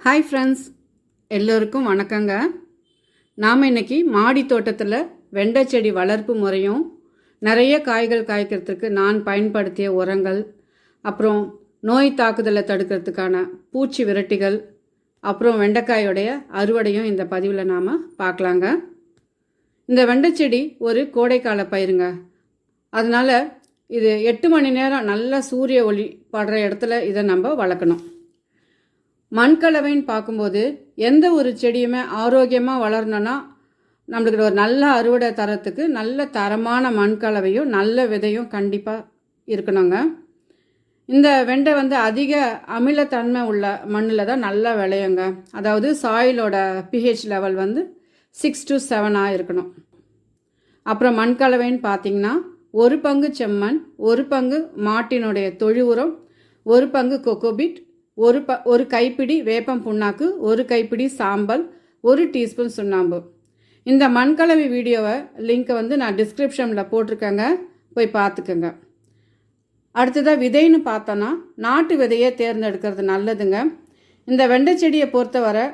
Hi friends, எல்லோருக்கும் வணக்கங்க. நாம் இன்றைக்கி மாடி தோட்டத்தில் வெண்டை செடி வளர்ப்பு முறையும் நிறைய காய்கள் காய்க்கிறதுக்கு நான் பயன்படுத்திய உரங்கள், அப்புறம் நோய் தாக்குதலை தடுக்கிறதுக்கான பூச்சி விரட்டிகள், அப்புறம் வெண்டைக்காயோடைய அறுவடையும் இந்த பதிவில் நாம் பார்க்கலாங்க. இந்த வெண்டை செடி ஒரு கோடைக்கால பயிருங்க. அதனால் இது 8 மணி நேரம் நல்ல சூரிய ஒளி படுற இடத்துல இதை நம்ம வளர்க்கணும். மண்கலவைன்னு பார்க்கும்போது எந்த ஒரு செடியுமே ஆரோக்கியமாக வளரணும்னா நம்மளுக்கு ஒரு நல்ல அறுவடை தரத்துக்கு நல்ல தரமான மண்கலவையும் நல்ல விதையும் கண்டிப்பாக இருக்கணுங்க. இந்த வெண்டை அதிக அமிலத்தன்மை உள்ள மண்ணில் தான் நல்லா விளையுங்க. அதாவது சாயிலோட pH லெவல் 6 to 7 இருக்கணும். அப்புறம் மண்கலவைன்னு பார்த்திங்கன்னா 1 பங்கு செம்மண், 1 பங்கு மாட்டினுடைய தொழு உரம், 1 பங்கு கொக்கோபிட், ஒரு கைப்பிடி வேப்பம் புண்ணாக்கு, 1 கைப்பிடி சாம்பல், 1 டீஸ்பூன் சுண்ணாம்பு. இந்த மண்கலவை வீடியோவை லிங்க்கை நான் டிஸ்கிரிப்ஷனில் போட்டிருக்கேங்க, போய் பார்த்துக்கோங்க. அடுத்ததாக விதைன்னு பார்த்தோன்னா நாட்டு விதையை தேர்ந்தெடுக்கிறது நல்லதுங்க. இந்த வெண்டை செடியை பொறுத்தவரை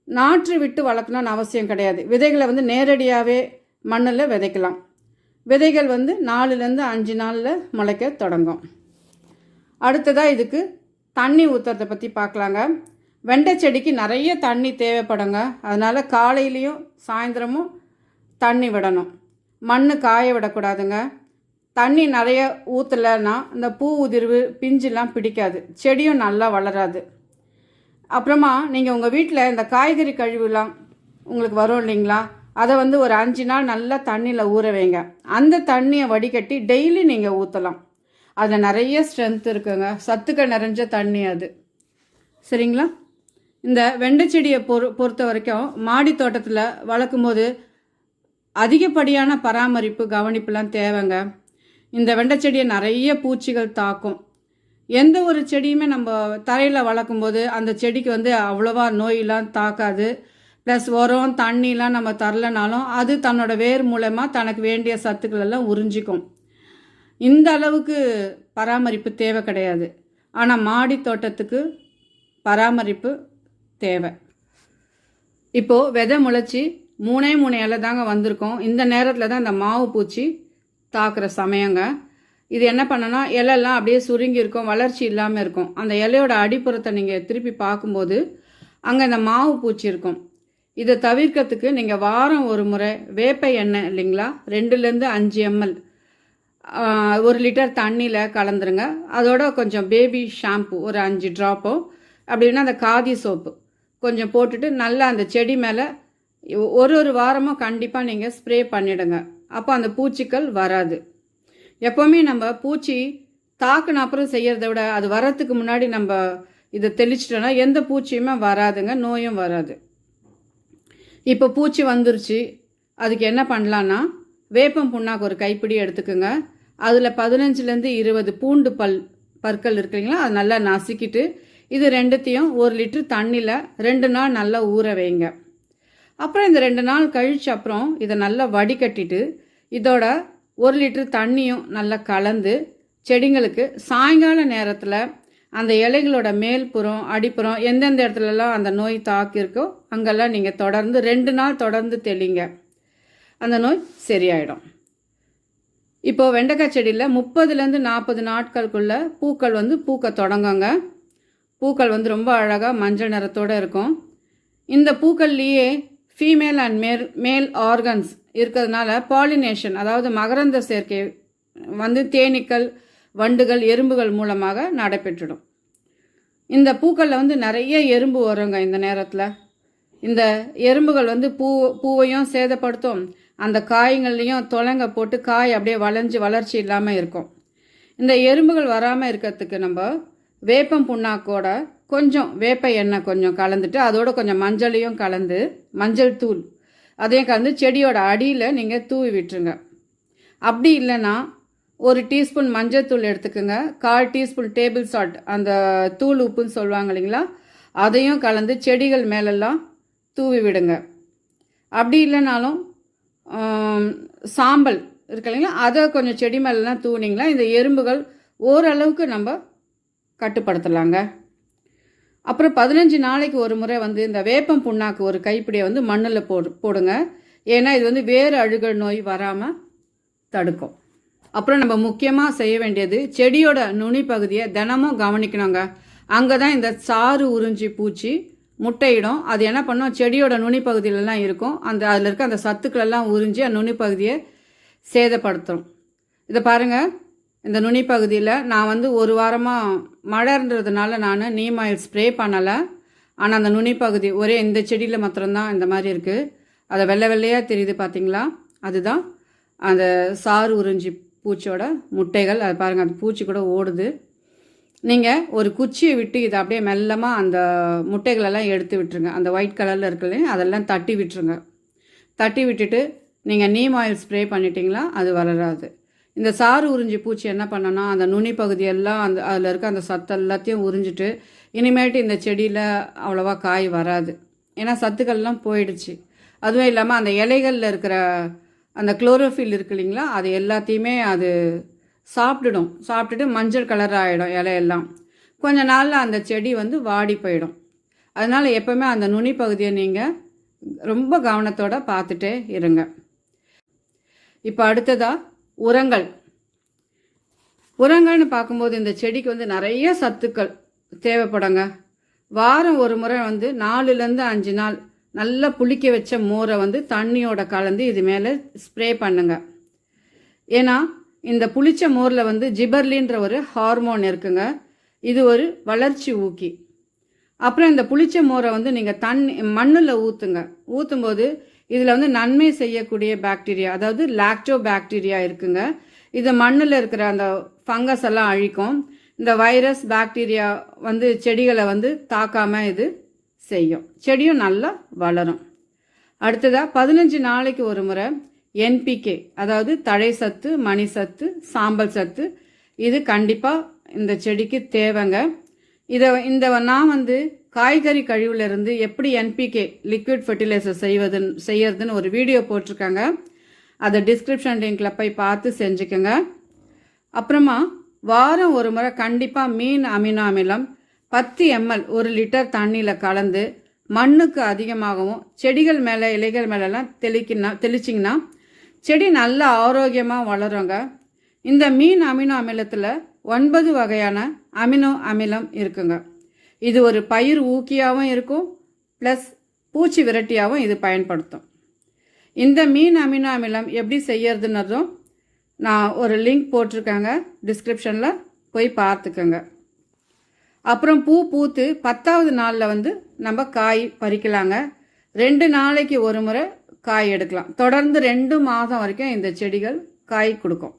நாற்று விட்டு வளர்க்கணும்னு அவசியம் கிடையாது. விதைகளை நேரடியாகவே மண்ணில் விதைக்கலாம். விதைகள் 4லேருந்து 5 நாளில் முளைக்க தொடங்கும். அடுத்ததாக இதுக்கு தண்ணி ஊற்றுறதை பற்றி பார்க்கலாங்க. வெண்டை செடிக்கு நிறைய தண்ணி தேவைப்படுங்க. அதனால் காலையிலையும் சாயந்தரமும் தண்ணி விடணும். மண் காய விடக்கூடாதுங்க. தண்ணி நிறைய ஊற்றலைன்னா இந்த பூ உதிர்வு பிஞ்சுலாம் பிடிக்காது, செடியும் நல்லா வளராது. அப்புறமா நீங்கள் உங்கள் வீட்டில் இந்த காய்கறி கழிவுலாம் உங்களுக்கு வரும் இல்லைங்களா, அதை ஒரு 5 நாள் நல்லா தண்ணியில் ஊற வைங்க. அந்த தண்ணியை வடிகட்டி டெய்லி நீங்கள் ஊற்றலாம். அதில் நிறைய ஸ்ட்ரென்த் இருக்குங்க, சத்துக்கள் நிறைஞ்ச தண்ணி அது. சரிங்களா? இந்த வெண்டை செடியை பொறுத்த வரைக்கும் மாடி தோட்டத்தில் வளர்க்கும் போது அதிகப்படியான பராமரிப்பு கவனிப்புலாம் தேவைங்க. இந்த வெண்டை செடியை நிறைய பூச்சிகள் தாக்கும். எந்த ஒரு செடியுமே நம்ம தரையில் வளர்க்கும் போது அந்த செடிக்கு அவ்வளோவா நோயெலாம் தாக்காது. ப்ளஸ் உரம் தண்ணிலாம் நம்ம தரலனாலும் அது தன்னோட வேர் மூலமாக தனக்கு வேண்டிய சத்துக்கள் எல்லாம் உறிஞ்சிக்கும். இந்த அளவுக்கு பராமரிப்பு தேவை கிடையாது. ஆனால் மாடி தோட்டத்துக்கு பராமரிப்பு தேவை. இப்போது விதை முளைச்சி 3 இலை தாங்க வந்திருக்கோம். இந்த நேரத்தில் தான் இந்த மாவு பூச்சி தாக்குற சமயங்க. இது என்ன பண்ணனா, இலையெல்லாம் அப்படியே சுருங்கி இருக்கும், வளர்ச்சி இல்லாமல் இருக்கும். அந்த இலையோட அடிப்புறத்தை நீங்கள் திருப்பி பார்க்கும்போது அங்கே இந்த மாவு பூச்சி இருக்கும். இதை தவிர்க்கிறதுக்கு நீங்கள் வாரம் ஒரு முறை வேப்ப எண்ணெய் இல்லைங்களா, 2லேருந்து 5 ml 1 லிட்டர் தண்ணியில் கலந்துருங்க. அதோட கொஞ்சம் பேபி ஷாம்பு ஒரு 5 ட்ராப்போ, அப்படின்னா அந்த காதி சோப்பு கொஞ்சம் போட்டுட்டு நல்லா அந்த செடி மேலே ஒரு வாரமும் கண்டிப்பாக நீங்கள் ஸ்ப்ரே பண்ணிவிடுங்க. அப்போ அந்த பூச்சிகள் வராது. எப்போவுமே நம்ம பூச்சி தாக்குன அப்புறம் செய்கிறத விட அது வரத்துக்கு முன்னாடி நம்ம இதை தெளிச்சிட்டோன்னா எந்த பூச்சியுமே வராதுங்க, நோயும் வராது. இப்போ பூச்சி வந்துருச்சு, அதுக்கு என்ன பண்ணலான்னா வேப்பம் புண்ணாக்கு ஒரு கைப்பிடி எடுத்துக்கோங்க. அதில் 15லேருந்து 20 பூண்டு பற்கள் இருக்குங்களா, அது நல்லா நசுக்கிட்டு இது 2த்தையும் 1 லிட்டர் தண்ணியில் 2 நாள் நல்லா ஊற வைங்க. அப்புறம் இந்த 2 நாள் கழிச்சு அப்புறம் இதை நல்லா வடிகட்டிட்டு இதோட 1 லிட்டர் தண்ணியும் நல்லா கலந்து செடிங்களுக்கு சாயங்கால நேரத்தில் அந்த இலைகளோட மேல்புறம் அடிப்புறம் எந்தெந்த இடத்துலலாம் அந்த நோய் தாக்கியிருக்கோ அங்கெல்லாம் நீங்கள் தொடர்ந்து 2 நாள் தொடர்ந்து தெளிங்க. அந்த நோய் சரியாயிடும். இப்போது வெண்டைக்காய் செடியில் 30லேருந்து 40 நாட்களுக்குள்ள பூக்கள் பூக்க தொடங்குங்க. பூக்கள் ரொம்ப அழகாக மஞ்சள் நிறத்தோடு இருக்கும். இந்த பூக்கள்லேயே ஃபீமேல் அண்ட் மேல் ஆர்கன்ஸ் இருக்கிறதுனால பாலினேஷன், அதாவது மகரந்த சேர்க்கை தேனீக்கள், வண்டுகள், எறும்புகள் மூலமாக நடைபெற்றுடும். இந்த பூக்களில் நிறைய எறும்பு வருங்க. இந்த நேரத்தில் இந்த எறும்புகள் பூவையும் சேதப்படுத்தும், அந்த காய்கள்லையும் தொலைங்க போட்டு காய் அப்படியே வளர்ச்சி இல்லாமல் இருக்கும். இந்த எறும்புகள் வராமல் இருக்கிறதுக்கு நம்ம வேப்பம் புண்ணாக்கோட கொஞ்சம் வேப்ப எண்ணெய் கொஞ்சம் கலந்துட்டு அதோட கொஞ்சம் மஞ்சளையும் கலந்து, மஞ்சள் தூள் அதையும் கலந்து செடியோட அடியில் நீங்கள் தூவி விட்டுருங்க. அப்படி இல்லைன்னா 1 டீஸ்பூன் மஞ்சள் தூள் எடுத்துக்கோங்க, 1/4 டீஸ்பூன் டேபிள் சால்ட், அந்த தூள் உப்புன்னு சொல்லுவாங்க இல்லைங்களா, அதையும் கலந்து செடிகள் மேலெல்லாம் தூவி விடுங்க. அப்படி இல்லைனாலும் சாம்பல் இருக்கு இல்லைங்களா, அதை கொஞ்சம் செடி மேலெலாம் தூவினீங்களா இந்த எறும்புகள் ஓரளவுக்கு நம்ம கட்டுப்படுத்தலாங்க. அப்புறம் 15 நாளைக்கு ஒரு முறை வந்து இந்த வேப்பம் புண்ணாக்கு ஒரு கைப்பிடியை வந்து மண்ணில் போடுங்க. ஏன்னா இது வந்து வேறு அழுகல் நோய் வராமல் தடுக்கும். அப்புறம் நம்ம முக்கியமாக செய்ய வேண்டியது செடியோட நுனி பகுதியை தினமும் கவனிக்கணுங்க. அங்கே தான் இந்த சாறு உறிஞ்சி பூச்சி முட்டையிடும். அது என்ன பண்ணும், செடியோட நுனி பகுதியிலலாம் இருக்கும், அதில் இருக்க அந்த சத்துக்களெல்லாம் உறிஞ்சி அந்த நுனி பகுதியை சேதப்படுத்தும். இதை பாருங்கள், இந்த நுனி பகுதியில் நான் வந்து ஒரு வாரமாக மழைன்றதுனால நான் நீம் ஆயில் ஸ்ப்ரே பண்ணலை. ஆனால் அந்த நுனி பகுதி ஒரே இந்த செடியில் மாத்திரம்தான் இந்த மாதிரி இருக்குது. அதை வெள்ளை வெள்ளையாக தெரியுது பார்த்தீங்களா, அதுதான் அந்த சாறு உறிஞ்சி பூச்சியோட முட்டைகள். அது பாருங்கள், அந்த பூச்சி கூட ஓடுது. நீங்கள் ஒரு குச்சியை விட்டு இதை அப்படியே மெல்லமாக அந்த முட்டைகளெல்லாம் எடுத்து விட்டுருங்க. அந்த ஒயிட் கலரில் இருக்குல்ல, அதெல்லாம் தட்டி விட்டுருங்க. தட்டி விட்டுட்டு நீங்கள் நீம் ஆயில் ஸ்ப்ரே பண்ணிட்டீங்களா, அது வளராது. இந்த சாறு உறிஞ்சி பூச்சி என்ன பண்ணோன்னா அந்த நுனி பகுதியெல்லாம் அதில் இருக்க அந்த சத்து எல்லாத்தையும் உறிஞ்சிட்டு இனிமேட்டு இந்த செடியில் அவ்வளோவா காய் வராது. ஏன்னா சத்துக்கள்லாம் போயிடுச்சு. அதுவும் இல்லாமல் அந்த இலைகளில் இருக்கிற அந்த குளோரோஃபில் இருக்கு இல்லைங்களா, அது எல்லாத்தையுமே அது சாப்பிட்டுட்டு மஞ்சள் கலர் ஆகிடும் இலையெல்லாம். கொஞ்ச நாளில் அந்த செடி வந்து வாடி போயிடும். அதனால் எப்போவுமே அந்த நுனி பகுதியை நீங்கள் ரொம்ப கவனத்தோடு பார்த்துட்டே இருங்க. இப்போ அடுத்ததாக உரங்கள்னு பார்க்கும்போது இந்த செடிக்கு வந்து நிறைய சத்துக்கள் தேவைப்படுங்க. வாரம் ஒரு முறை வந்து 4லேருந்து 5 நாள் நல்லா புளிக்க வச்ச மோரை வந்து தண்ணியோட கலந்து இது மேலே ஸ்ப்ரே பண்ணுங்க. ஏன்னா இந்த புளிச்ச மோரில் வந்து ஜிபர்லின்ற ஒரு ஹார்மோன் இருக்குங்க. இது ஒரு வளர்ச்சி ஊக்கி. அப்புறம் இந்த புளிச்ச மோரை வந்து நீங்கள் மண்ணில் ஊற்றும்போது இதில் வந்து நன்மை செய்யக்கூடிய பாக்டீரியா, அதாவது லாக்டோ பாக்டீரியா இருக்குங்க. இது மண்ணில் இருக்கிற அந்த ஃபங்கஸ் எல்லாம் அழிக்கும். இந்த வைரஸ் பாக்டீரியா வந்து செடிகளை வந்து தாக்காமல் இது செய்யும். செடியும் நல்லா வளரும். அடுத்ததாக 15 நாளைக்கு ஒரு முறை NPK, அதாவது தழை சத்து, மணி சத்து, சாம்பல் சத்து, இது கண்டிப்பாக இந்த செடிக்கு தேவைங்க. நான் வந்து காய்கறி கழிவுலேருந்து எப்படி NPK லிக்விட் ஃபெர்டிலைசர் செய்யறதுன்னு ஒரு வீடியோ போட்டிருக்காங்க. அதை டிஸ்கிரிப்ஷன் லிங்கில் போய் பார்த்து செஞ்சுக்கோங்க. அப்புறமா வாரம் ஒரு முறை கண்டிப்பாக மீன் அமினோ அமிலம் 10 ml 1 லிட்டர் தண்ணியில் கலந்து மண்ணுக்கு அதிகமாகவும் செடிகள் மேலே இலைகள் மேலெல்லாம் தெளிச்சிங்கன்னா செடி நல்லா ஆரோக்கியமாக வளருங்க. இந்த மீன் அமினோ அமிலத்தில் 9 வகையான அமினோ அமிலம் இருக்குங்க. இது ஒரு பயிர் ஊக்கியாகவும் இருக்கும், ப்ளஸ் பூச்சி விரட்டியாகவும் இது பயன்படுத்தும். இந்த மீன் அமினோ அமிலம் எப்படி செய்யறதுன்னதும் நான் ஒரு லிங்க் போட்டிருக்காங்க, டிஸ்கிரிப்ஷனில் போய் பார்த்துக்கோங்க. அப்புறம் பூத்து 10வது நாளில் வந்து நம்ம காய் பறிக்கலாங்க. 2 நாளைக்கு ஒரு முறை காய் எடுக்கலாம். தொடர்ந்து 2 மாதம் வரைக்கும் இந்த செடிகள் காய் கொடுக்கும்.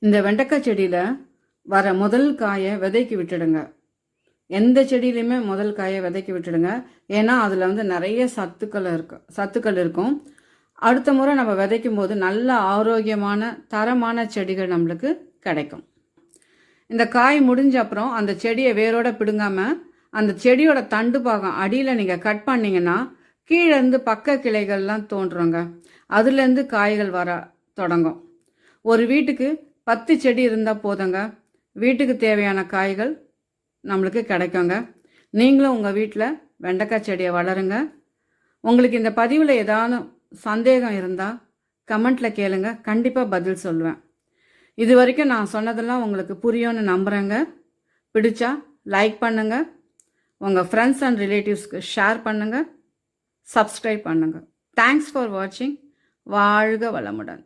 இந்த வெண்டைக்காய் செடியில் வர முதல் காயை விதைக்கி விட்டுடுங்க. எந்த செடியிலையுமே முதல் காயை விதைக்கி விட்டுடுங்க. ஏன்னா அதில் வந்து நிறைய சத்துக்கள் இருக்கும். அடுத்த முறை நம்ம விதைக்கும் போது நல்ல ஆரோக்கியமான தரமான செடிகள் நம்மளுக்கு கிடைக்கும். இந்த காய் முடிஞ்ச அப்புறம் அந்த செடியை வேரோட பிடுங்காமல் அந்த செடியோட தண்டு பாகம் அடியில் நீங்கள் கட் பண்ணிங்கன்னா கீழேருந்து பக்க கிளைகள்லாம் தோன்றுங்க. அதுலேருந்து காய்கள் வர தொடங்கும். ஒரு வீட்டுக்கு 10 செடி இருந்தால் போதுங்க, வீட்டுக்கு தேவையான காய்கள் நம்மளுக்கு கிடைக்குங்க. நீங்களும் உங்கள் வீட்டில் வெண்டைக்காய் செடியை வளருங்க. உங்களுக்கு இந்த பதிவில் ஏதாவது சந்தேகம் இருந்தால் கமெண்ட்டில் கேளுங்க, கண்டிப்பாக பதில் சொல்லுவேன். இது வரைக்கும் நான் சொன்னதெல்லாம் உங்களுக்கு புரியும்னு நம்புகிறேங்க. பிடிச்சா லைக் பண்ணுங்கள், உங்கள் ஃப்ரெண்ட்ஸ் அண்ட் ரிலேட்டிவ்ஸ்க்கு ஷேர் பண்ணுங்கள், சப்ஸ்கிரைப் பண்ணுங்கள். தேங்க்ஸ் ஃபார் வாட்சிங். வாழ்க வளமுடன்.